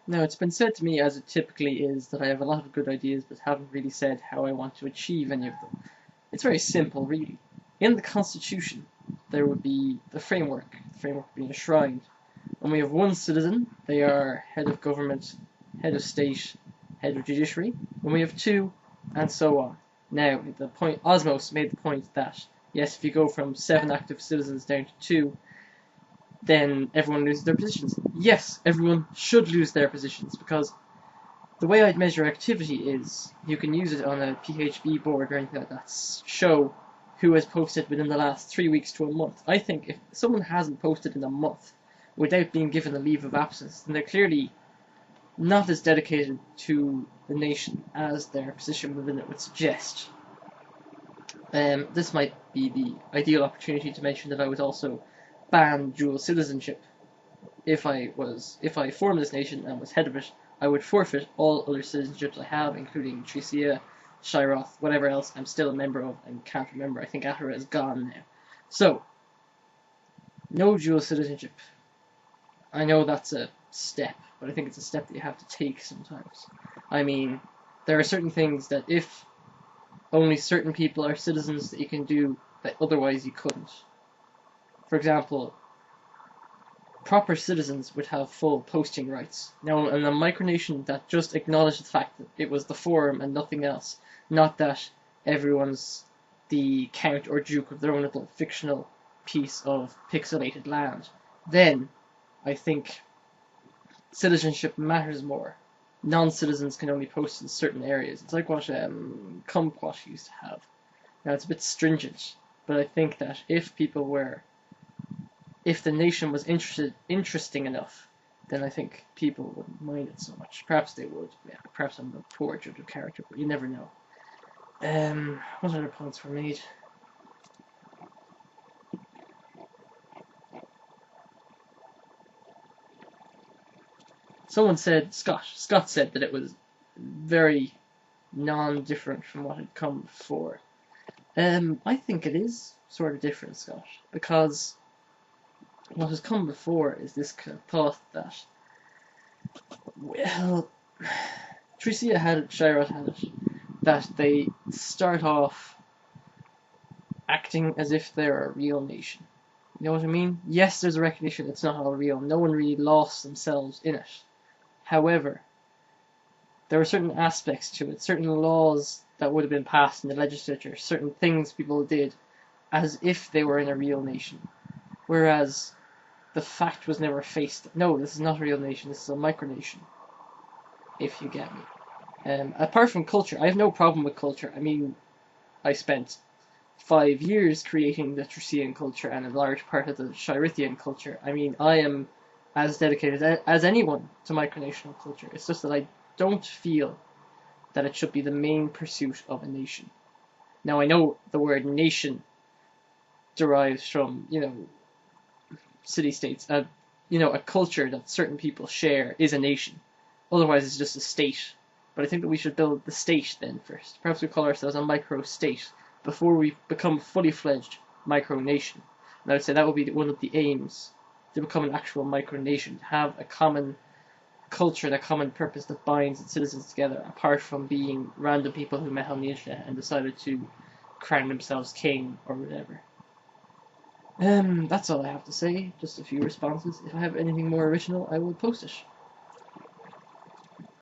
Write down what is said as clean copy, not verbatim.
Now, it's been said to me, as it typically is, that I have a lot of good ideas but haven't really said how I want to achieve any of them. It's very simple, really. In the Constitution, there would be the framework being enshrined. When we have one citizen, they are head of government, head of state, head of judiciary. When we have two, and so on. Now, Osmos made the point that, yes, if you go from 7 active citizens down to 2, then everyone loses their positions. Yes, everyone should lose their positions, because the way I'd measure activity is, you can use it on a PHB board or anything like that, show who has posted within the last 3 weeks to a month. I think if someone hasn't posted in a month without being given a leave of absence, then they're clearly not as dedicated to the nation as their position within it would suggest. This might be the ideal opportunity to mention that I would also ban dual citizenship. If I formed this nation and was head of it, I would forfeit all other citizenships I have, including Tricia, Shiroth, whatever else I'm still a member of and can't remember. I think Atara is gone now. So, no dual citizenship. I know that's a step, but I think it's a step that you have to take sometimes. I mean, there are certain things that if only certain people are citizens that you can do that otherwise you couldn't. For example, proper citizens would have full posting rights. Now, in a micronation that just acknowledged the fact that it was the forum and nothing else, not that everyone's the count or duke of their own little fictional piece of pixelated land, then I think citizenship matters more. Non-citizens can only post in certain areas. It's like what Kumquat used to have. Now, it's a bit stringent, but I think that if the nation was interesting enough, then I think people wouldn't mind it so much. Perhaps they would. Yeah, perhaps I'm a poor judge of character, but you never know. What other points were made? Someone said, Scott said that it was very non-different from what had come before. I think it is sort of different, Scott, because what has come before is this kind of thought that, well, Tricia had it, Shirot had it, that they start off acting as if they're a real nation. You know what I mean? Yes, there's a recognition it's not all real. No one really lost themselves in it. However, there were certain aspects to it, certain laws that would have been passed in the legislature, certain things people did as if they were in a real nation. Whereas the fact was never faced. No, this is not a real nation, this is a micronation. If you get me. Apart from culture, I have no problem with culture. I mean, I spent 5 years creating the Trician culture and a large part of the Shirithian culture. I mean, I am as dedicated as anyone to micronational culture. It's just that I don't feel that it should be the main pursuit of a nation. Now, I know the word nation derives from, city-states. A culture that certain people share is a nation. Otherwise, it's just a state. But I think that we should build the state then first. Perhaps we call ourselves a micro-state before we become fully-fledged micronation. And I would say that would be one of the aims, to become an actual micronation, to have a common culture, that common purpose that binds its citizens together, apart from being random people who met on the internet and decided to crown themselves king or whatever. That's all I have to say. Just a few responses. If I have anything more original, I will post it.